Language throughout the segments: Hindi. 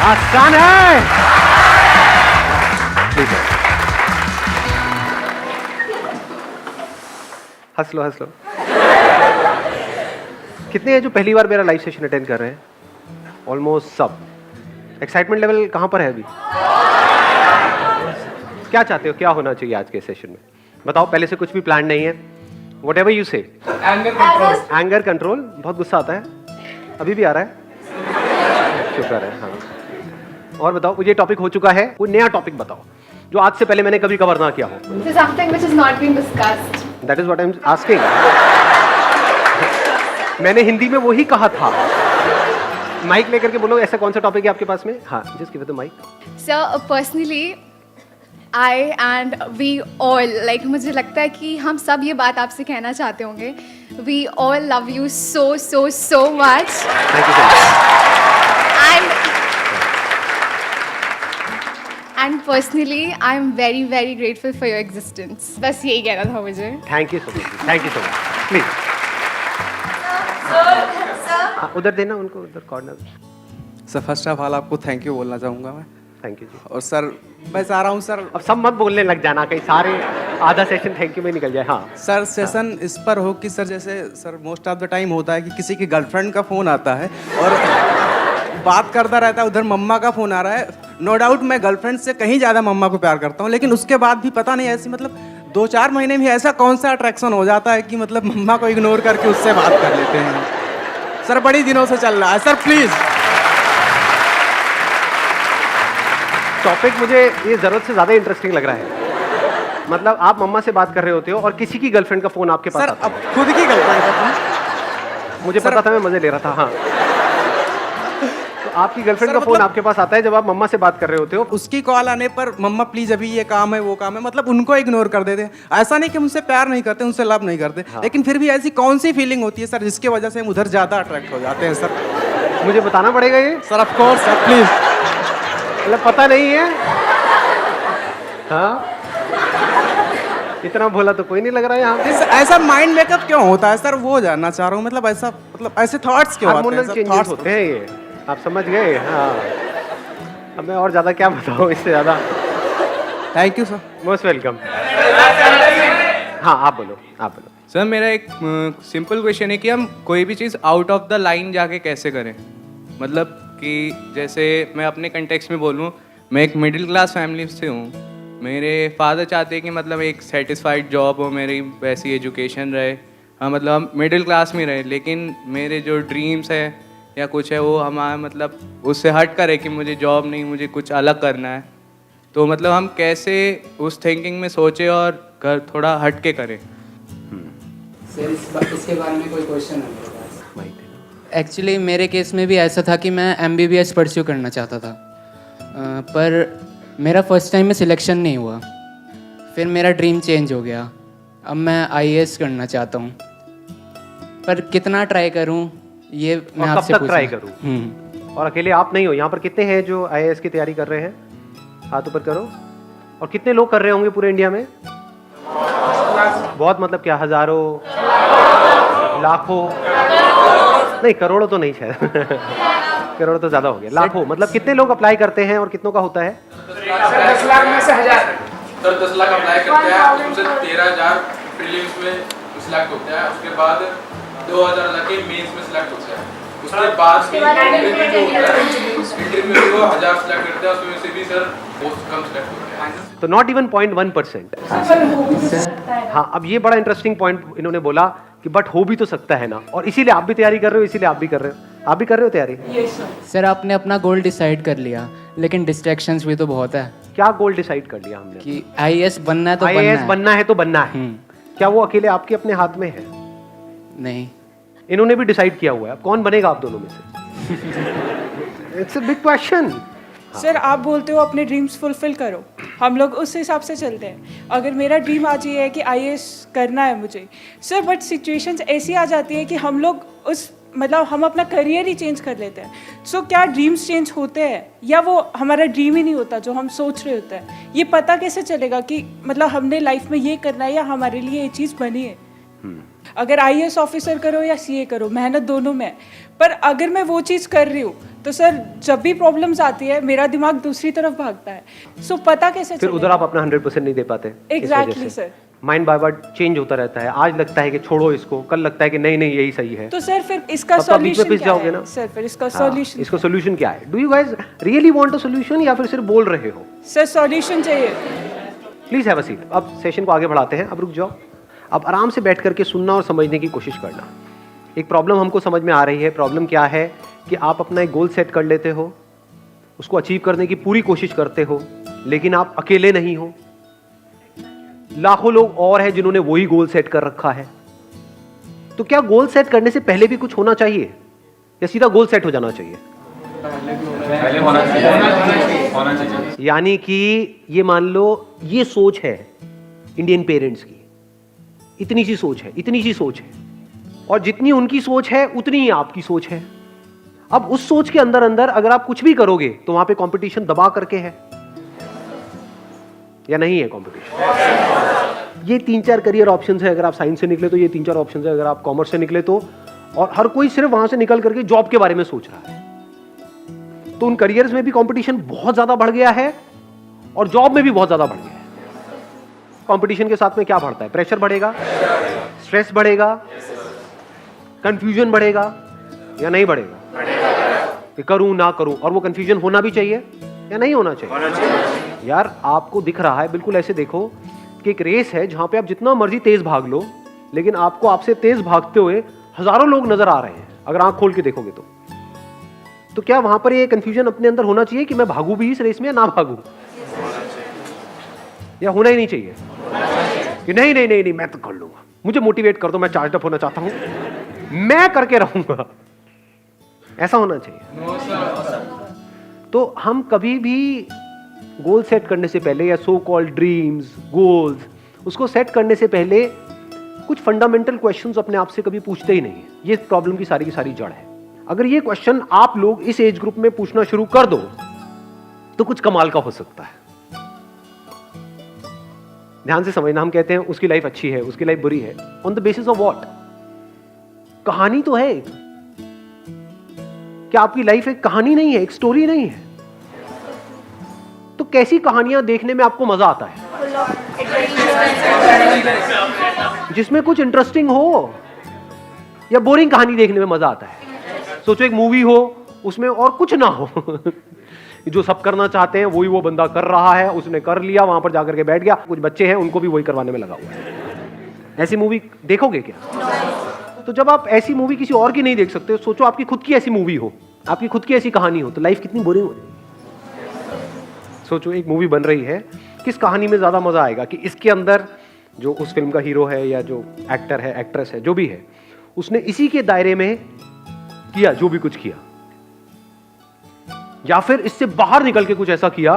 आसान है। हंस लो हंस लो। कितने हैं जो पहली बार मेरा लाइव सेशन अटेंड कर रहे हैं? ऑलमोस्ट सब। एक्साइटमेंट लेवल कहां पर है अभी? क्या चाहते हो, क्या होना चाहिए आज के सेशन में? बताओ, पहले से कुछ भी प्लान नहीं है? वट एवर यू से। Anger control. बहुत गुस्सा आता है? अभी भी आ रहा है? शुक्र है। हाँ, और बताओ, मुझे टॉपिक हो चुका है, कोई नया टॉपिक बताओ जो आज से पहले मैंने कभी कवर ना किया हो। Something which has not been discussed. That is what I am asking. मैंने हिंदी में वही कहा था। माइक लेकर के बोलो, ऐसा कौन सा टॉपिक है आपके पास में? हाँ, just give it the mic. Sir, personally, I and we all, like, मुझे लगता है कि हम सब ये बात आपसे कहना चाहते होंगे. We all love you so much. Thank you so much. And personally, I am very grateful for your existence. बस यही कहना था मुझे. Thank you so much, thank you so much. Please उधर देना उनको, उधर corner. Sir first of all आपको थैंक यू बोलना चाहूँगा मैं। थैंक यू जी। और सर मैं चाह रहा हूँ सर, अब सब मत बोलने लग जाना, कहीं सारे आधा सेशन थैंक यू में निकल जाए। हाँ सर सेशन इस पर हो कि सर जैसे sir most of the time होता है कि किसी की गर्लफ्रेंड का फ़ोन आता है और बात करता रहता है, उधर मम्मा का फ़ोन आ रहा है। नो डाउट मैं गर्लफ्रेंड से कहीं ज़्यादा मम्मा को प्यार करता हूँ, लेकिन उसके बाद भी पता नहीं ऐसी मतलब 2-4 महीने में ऐसा कौन सा अट्रैक्शन हो जाता है कि मतलब मम्मा को इग्नोर करके उससे बात कर लेते हैं। सर बड़ी दिनों से चल रहा है सर, प्लीज़। टॉपिक मुझे ये ज़रूरत से ज़्यादा इंटरेस्टिंग लग रहा है। मतलब आप मम्मा से बात कर रहे होते हो और किसी की गर्लफ्रेंड का फ़ोन आपके पास सर आता है। अब खुद की गर्लफ्रेंड का फ़ोन, मुझे पता था, मैं मज़े ले रहा था। हाँ, तो आपकी गर्लफ्रेंड सर का फ़ोन मतलब- आपके पास आता है जब आप मम्मा से बात कर रहे होते हो। उसकी कॉल आने पर मम्मा प्लीज अभी ये काम है वो काम है, मतलब उनको इग्नोर कर देते हैं। ऐसा नहीं कि उनसे प्यार नहीं करते, उनसे लव नहीं करते, लेकिन फिर भी ऐसी कौन सी फीलिंग होती है सर जिसकी वजह से हम उधर ज़्यादा अट्रैक्ट हो जाते हैं सर? मुझे बताना पड़ेगा ये? Sir of course sir, please. मतलब पता नहीं है? हाँ, इतना भोला तो कोई नहीं लग रहा है यहाँ पे। ऐसा माइंड मेकअप क्यों होता है सर, वो जानना चाह रहा हूँ। मतलब ऐसा मतलब ऐसे थॉट्स क्यों आते हैं हार्मोनल सर? चेंजेस थॉट्स होते हैं ये, आप समझ गए? हाँ, अब मैं और ज़्यादा क्या बताऊँ इससे ज़्यादा। Thank you sir. Most welcome. हाँ, आप बोलो, आप बोलो। सर मेरा एक सिंपल क्वेश्चन है कि हम कोई भी चीज़ आउट ऑफ द लाइन जाके कैसे करें? मतलब कि जैसे मैं अपने कंटेक्स्ट में बोलूँ, मैं एक मिडिल क्लास फैमिली से हूँ। मेरे फादर चाहते हैं कि मतलब एक सेटिस्फाइड जॉब हो, मेरी वैसी एजुकेशन रहे, हाँ मतलब हम मिडिल क्लास में रहे, लेकिन मेरे जो ड्रीम्स है या कुछ है वो हमारा मतलब उससे हट कर है कि मुझे जॉब नहीं, मुझे कुछ अलग करना है। तो मतलब हम कैसे उस थिंकिंग में सोचें और घर थोड़ा हट के करें? सर इसके बारे में कोई क्वेश्चन है मेरे पास? एक्चुअली मेरे केस में भी ऐसा था कि मैं MBBS परस्यू करना चाहता था, पर मेरा फर्स्ट टाइम में सिलेक्शन नहीं हुआ। फिर मेरा ड्रीम चेंज हो गया, अब मैं IAS करना चाहता हूँ, पर कितना ट्राई करूँ ये मैं और आपसे कब तक ट्राई करूँ? और अकेले आप नहीं हो, यहाँ पर कितने हैं जो IAS की तैयारी कर रहे हैं? हाथ ऊपर करो। और कितने लोग कर रहे होंगे पूरे इंडिया में? बहुत, मतलब क्या, हजारों, लाखों? नहीं, करोड़ों तो नहीं शायद। करोड़ तो ज्यादा हो गया, लाखों। मतलब कितने लोग अप्लाई करते हैं और कितनों का होता है? 10 लाख में से 1000। सर 10 लाख अप्लाई करते हैं, उसमें से 13,000 प्रीलिम्स में सिलेक्ट होते हैं, उसके बाद 2,000 लगे मेंस में सिलेक्ट होते हैं, उसके बाद भी इंटरव्यू होता है, इंटरव्यू में वो 1000 सिलेक्ट करते हैं, उसमें से भी सर बहुत कम सिलेक्ट होते हैं। तो नॉट इवन 0.1%। हाँ, अब ये बड़ा इंटरेस्टिंग पॉइंट इन्होंने बोला कि बट हो भी तो सकता है ना, और इसीलिए आप भी तैयारी कर रहे हो, इसीलिए आप भी कर रहे हो। आप भी कर रहे हो तैयारी? सर आपने अपना गोल डिसाइड कर लिया, लेकिन डिस्ट्रैक्शंस भी तो बहुत है क्या गोल डिसाइड कर लिया हमने? कि IAS बनना है तो IAS बनना है तो बनना है। हम्म। क्या वो अकेले आपके अपने हाथ में है? नहीं, इन्होंने भी डिसाइड किया हुआ है। अब कौन बनेगा आप दोनों में से? It's a big question. Sir आप बोलते हो अपने ड्रीम्स फुलफिल करो, हम लोग उस हिसाब से चलते हैं। अगर मेरा ड्रीम आज ये है कि IAS करना है मुझे सर, बट सिचुएशंस ऐसी आ जाती है कि हम लोग उस मतलब हम अपना करियर ही चेंज कर लेते हैं। सो क्या ड्रीम्स चेंज होते हैं या वो हमारा ड्रीम ही नहीं होता जो हम सोच रहे होते हैं? ये पता कैसे चलेगा कि मतलब हमने लाइफ में ये करना है या हमारे लिए ये चीज़ बनी है? अगर IAS ऑफिसर करो या CA करो, मेहनत दोनों में है, पर अगर मैं वो चीज़ कर रही हूँ तो सर जब भी प्रॉब्लम्स आती है मेरा दिमाग दूसरी तरफ भागता है, सो पता कैसे फिर उधर आप अपना 100% नहीं दे पाते। Exactly sir. माइंड बाय बार चेंज होता रहता है, आज लगता है कि छोड़ो इसको, कल लगता है कि नहीं नहीं यही सही है। तो सर फिर इसका तब तो आप बीच में सॉल्यूशन पिस क्या जाओगे है ना। सर? फिर इसका हाँ, सॉल्यूशन इसका सोल्यूशन क्या है? Do you guys really want a solution या फिर सिर्फ बोल रहे हो? सर सॉल्यूशन चाहिए। Please have a seat. अब सेशन को आगे बढ़ाते हैं। अब रुक जाओ, अब आराम से बैठ करके सुनना और समझने की कोशिश करना। एक प्रॉब्लम हमको समझ में आ रही है। प्रॉब्लम क्या है कि आप अपना एक गोल सेट कर लेते हो, उसको अचीव करने की पूरी कोशिश करते हो, लेकिन आप अकेले नहीं हो, लाखों लोग और हैं जिन्होंने वही गोल सेट कर रखा है। तो क्या गोल सेट करने से पहले भी कुछ होना चाहिए या सीधा गोल सेट हो जाना चाहिए? पहले होना चाहिए। यानी कि ये मान लो ये सोच है इंडियन पेरेंट्स की, इतनी सी सोच है, इतनी सी सोच है, और जितनी उनकी सोच है उतनी ही आपकी सोच है। अब उस सोच के अंदर अंदर अगर आप कुछ भी करोगे तो वहां पे कंपटीशन दबा करके है या नहीं है कंपटीशन? ये 3-4 करियर ऑप्शंस है। अगर आप साइंस से निकले तो ये 3-4 ऑप्शंस है, अगर आप कॉमर्स से निकले तो, और हर कोई सिर्फ वहां से निकल करके जॉब के बारे में सोच रहा है। तो उन करियर्स में भी कंपटीशन बहुत ज्यादा बढ़ गया है और जॉब में भी बहुत ज्यादा बढ़ गया है। कंपटीशन के साथ में क्या बढ़ता है? प्रेशर बढ़ेगा, स्ट्रेस बढ़ेगा, कंफ्यूजन बढ़ेगा या नहीं बढ़ेगा? कि करूं ना करूं, और वो कंफ्यूजन होना भी चाहिए या नहीं होना चाहिए? यार आपको दिख रहा है, बिल्कुल ऐसे देखो कि एक रेस है जहां पे आप जितना मर्जी तेज भाग लो, लेकिन आपको आपसे तेज भागते हुए हजारों लोग नजर आ रहे हैं अगर आंख खोल के देखोगे तो क्या वहां पर ये कंफ्यूजन अपने अंदर होना चाहिए कि मैं भागू भी इस रेस में या ना भागू? या होना ही नहीं चाहिए कि नहीं नहीं नहीं नहीं मैं तो कर लूंगा, मुझे मोटिवेट कर दो, मैं चार्ज अप होना चाहता हूं, मैं करके रहूंगा, ऐसा होना चाहिए। तो हम कभी भी गोल सेट करने से पहले या सो कॉल्ड ड्रीम्स, गोल्स, उसको सेट करने से पहले कुछ फंडामेंटल क्वेश्चंस अपने आप से कभी पूछते ही नहीं है। ये प्रॉब्लम की सारी जड़ है। अगर ये क्वेश्चन आप लोग इस एज ग्रुप में पूछना शुरू कर दो तो कुछ कमाल का हो सकता है। ध्यान से समझना, हम कहते हैं उसकी लाइफ अच्छी है, उसकी लाइफ बुरी है, on the basis of what? कहानी तो है एक। क्या आपकी लाइफ एक कहानी नहीं है, एक स्टोरी नहीं है? तो कैसी कहानियां देखने में आपको मजा आता है? जिसमें कुछ इंटरेस्टिंग हो, या बोरिंग कहानी देखने में मजा आता है? सोचो एक मूवी हो, उसमें और कुछ ना हो जो सब करना चाहते हैं वही वो बंदा कर रहा है, उसने कर लिया, वहां पर जाकर के बैठ गया, कुछ बच्चे हैं उनको भी वही करवाने में लगा हुआ है। ऐसी मूवी देखोगे क्या? तो जब आप ऐसी मूवी किसी और की नहीं देख सकते, सोचो आपकी खुद की ऐसी मूवी हो, आपकी खुद की ऐसी कहानी हो, तो लाइफ कितनी बोरिंग हो जाएगी। सोचो एक मूवी बन रही है, किस कहानी में ज्यादा मजा आएगा कि इसके अंदर जो उस फिल्म का हीरो है या जो एक्टर है, एक्ट्रेस है, जो भी है, उसने इसी के दायरे में किया जो भी कुछ किया, या फिर इससे बाहर निकल के कुछ ऐसा किया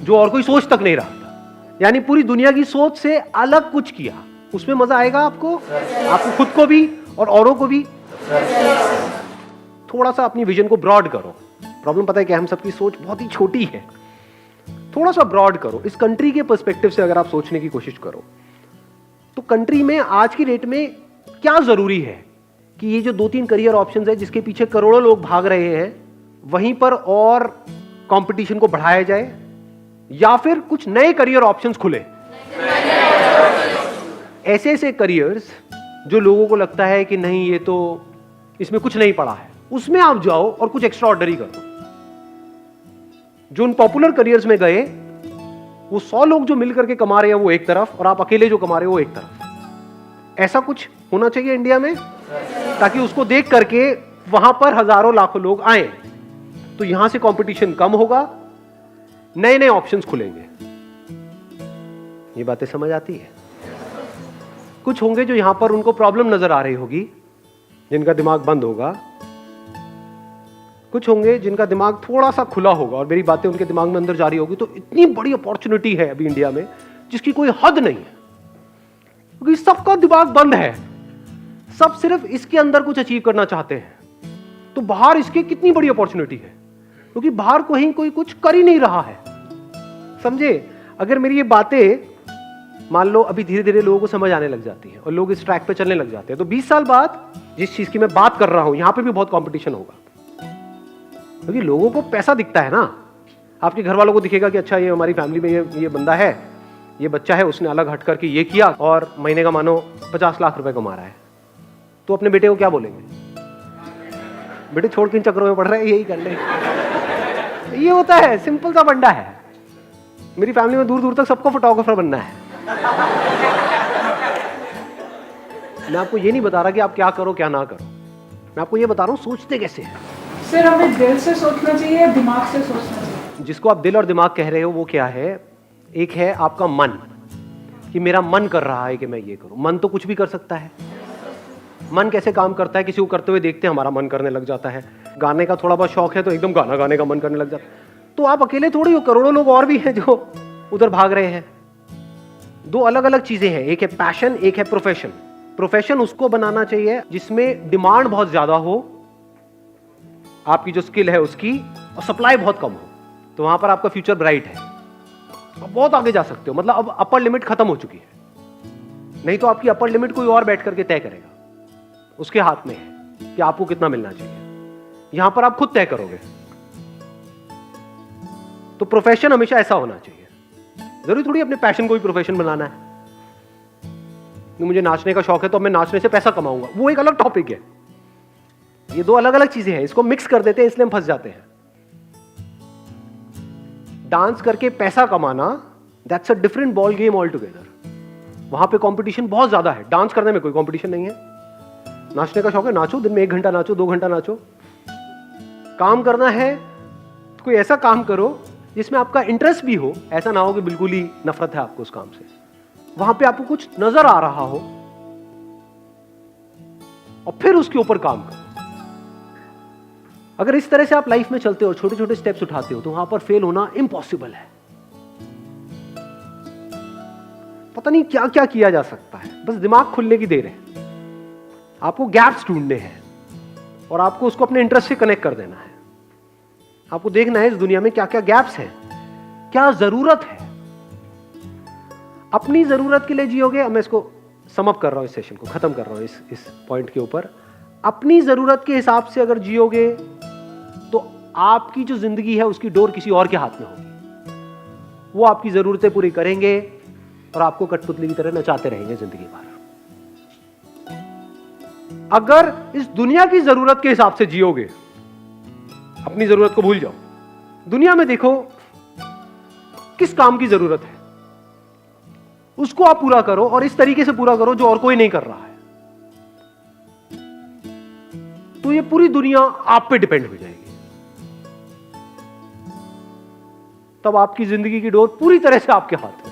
जो और कोई सोच तक नहीं रहा था, यानी पूरी दुनिया की सोच से अलग कुछ किया, उसमें मजा आएगा आपको, आपको खुद को भी और औरों को भी। थोड़ा सा अपनी विजन को ब्रॉड करो। प्रॉब्लम पता है कि हम सबकी सोच बहुत ही छोटी है, थोड़ा सा ब्रॉड करो। इस कंट्री के पर्सपेक्टिव से अगर आप सोचने की कोशिश करो तो कंट्री में आज की डेट में क्या जरूरी है कि ये जो 2-3 करियर ऑप्शंस है जिसके पीछे करोड़ों लोग भाग रहे हैं, वहीं पर और कंपटीशन को बढ़ाया जाए, या फिर कुछ नए करियर ऑप्शंस खुले, ऐसे ऐसे करियर्स जो लोगों को लगता है कि नहीं ये तो इसमें कुछ नहीं पड़ा है, उसमें आप जाओ और कुछ एक्स्ट्रा ऑर्डिनरी करो। जो उन पॉपुलर करियर्स में गए, वो 100 लोग जो मिलकर के कमा रहे हैं वो एक तरफ, और आप अकेले जो कमा रहे हो वो एक तरफ। ऐसा कुछ होना चाहिए इंडिया में, ताकि उसको देख करके वहां पर हजारों लाखों लोग आए, तो यहां से कंपटीशन कम होगा, नए नए ऑप्शंस खुलेंगे। ये बातें समझ आती है? कुछ होंगे जो यहां पर उनको प्रॉब्लम नजर आ रही होगी, जिनका दिमाग बंद होगा, कुछ होंगे जिनका दिमाग थोड़ा सा खुला होगा और मेरी बातें उनके दिमाग में अंदर जा रही होगी। तो इतनी बड़ी अपॉर्चुनिटी है अभी इंडिया में जिसकी कोई हद नहीं है, क्योंकि सबका दिमाग बंद है, सब सिर्फ इसके अंदर कुछ अचीव करना चाहते हैं। तो बाहर इसके कितनी बड़ी अपॉर्चुनिटी है, क्योंकि बाहर कहीं कोई कुछ कर ही नहीं रहा है। समझे? अगर मेरी ये बातें मान लो अभी धीरे धीरे लोगों को समझ आने लग जाती है और लोग इस ट्रैक पे चलने लग जाते हैं, तो 20 साल बाद जिस चीज की मैं बात कर रहा हूं यहां पे भी बहुत कंपटीशन होगा, क्योंकि लोगों को पैसा दिखता है ना। आपके घर वालों को दिखेगा कि अच्छा ये हमारी फैमिली में ये बंदा है, ये बच्चा है, उसने अलग हट करके ये किया और महीने का मानो 50 लाख रुपए कमा रहा है, तो अपने बेटे को क्या बोलेंगे? बेटे छोड़ किन चक्रों में पड़ रहा है, यही कर ले। ये होता है, सिंपल सा बंदा है। मेरी फैमिली में दूर दूर तक सबको फोटोग्राफर बनना है। मैं आपको ये नहीं बता रहा कि आप क्या करो क्या ना करो, मैं आपको ये बता रहा हूँ सोचते कैसे हैं। सर हमें दिल से सोचना चाहिए या दिमाग से सोचना चाहिए? जिसको आप दिल और दिमाग कह रहे हो वो क्या है? एक है आपका मन, कि मेरा मन कर रहा है कि मैं ये करूं। मन तो कुछ भी कर सकता है। मन कैसे काम करता है? किसी को करते हुए देखते हैं, हमारा मन करने लग जाता है। गाने का थोड़ा बहुत शौक है तो एकदम गाना गाने का मन करने लग जाता है। तो आप अकेले थोड़ी हो, करोड़ों लोग और भी हैं जो उधर भाग रहे हैं। दो अलग अलग चीजें हैं, एक है पैशन, एक है प्रोफेशन। प्रोफेशन उसको बनाना चाहिए जिसमें डिमांड बहुत ज्यादा हो, आपकी जो स्किल है उसकी, और सप्लाई बहुत कम हो, तो वहां पर आपका फ्यूचर ब्राइट है। आप बहुत आगे जा सकते हो, मतलब अब अपर लिमिट खत्म हो चुकी है। नहीं तो आपकी अपर लिमिट कोई और बैठ करके तय करेगा, उसके हाथ में है कि आपको कितना मिलना चाहिए। यहां पर आप खुद तय करोगे। तो प्रोफेशन हमेशा ऐसा होना चाहिए। जरूरी थोड़ी अपने पैशन को भी प्रोफेशन बनाना है। मुझे नाचने का शौक है तो मैं नाचने से पैसा कमाऊंगा, वो एक अलग टॉपिक है। ये दो अलग अलग चीजें हैं, इसको मिक्स कर देते हैं, इसलिए हम फंस जाते हैं। डांस करके पैसा कमाना, that's a different ball game all together. वहां पे कंपटीशन बहुत ज्यादा है, डांस करने में कोई कंपटीशन नहीं है। नाचने का शौक है, नाचो, दिन में 1 घंटा नाचो, 2 घंटा नाचो। काम करना है तो कोई ऐसा काम करो जिसमें आपका इंटरेस्ट भी हो, ऐसा ना हो कि बिल्कुल ही नफरत है आपको उस काम से। वहां पे आपको कुछ नजर आ रहा हो और फिर उसके ऊपर काम करो। अगर इस तरह से आप लाइफ में चलते हो, छोटे छोटे स्टेप्स उठाते हो, तो वहां पर फेल होना इम्पॉसिबल है। पता नहीं क्या क्या किया जा सकता है, बस दिमाग खुलने की देर है। आपको गैप्स ढूंढने हैं और आपको उसको अपने इंटरेस्ट से कनेक्ट कर देना है। आपको देखना है इस दुनिया में क्या क्या गैप्स हैं, क्या जरूरत है। अपनी जरूरत के लिए जियोगे। मैं इसको समअप कर रहा हूं, इस सेशन को खत्म कर रहा हूं इस पॉइंट के ऊपर। अपनी जरूरत के हिसाब से अगर जियोगे तो आपकी जो जिंदगी है उसकी डोर किसी और के हाथ में होगी। वो आपकी जरूरतें पूरी करेंगे और आपको कठपुतली की तरह नचाते रहेंगे जिंदगी भर। अगर इस दुनिया की जरूरत के हिसाब से जियोगे, अपनी जरूरत को भूल जाओ। दुनिया में देखो किस काम की जरूरत है, उसको आप पूरा करो और इस तरीके से पूरा करो जो और कोई नहीं कर रहा है। तो ये पूरी दुनिया आप पे डिपेंड हो जाएगी। तब आपकी जिंदगी की डोर पूरी तरह से आपके हाथ में।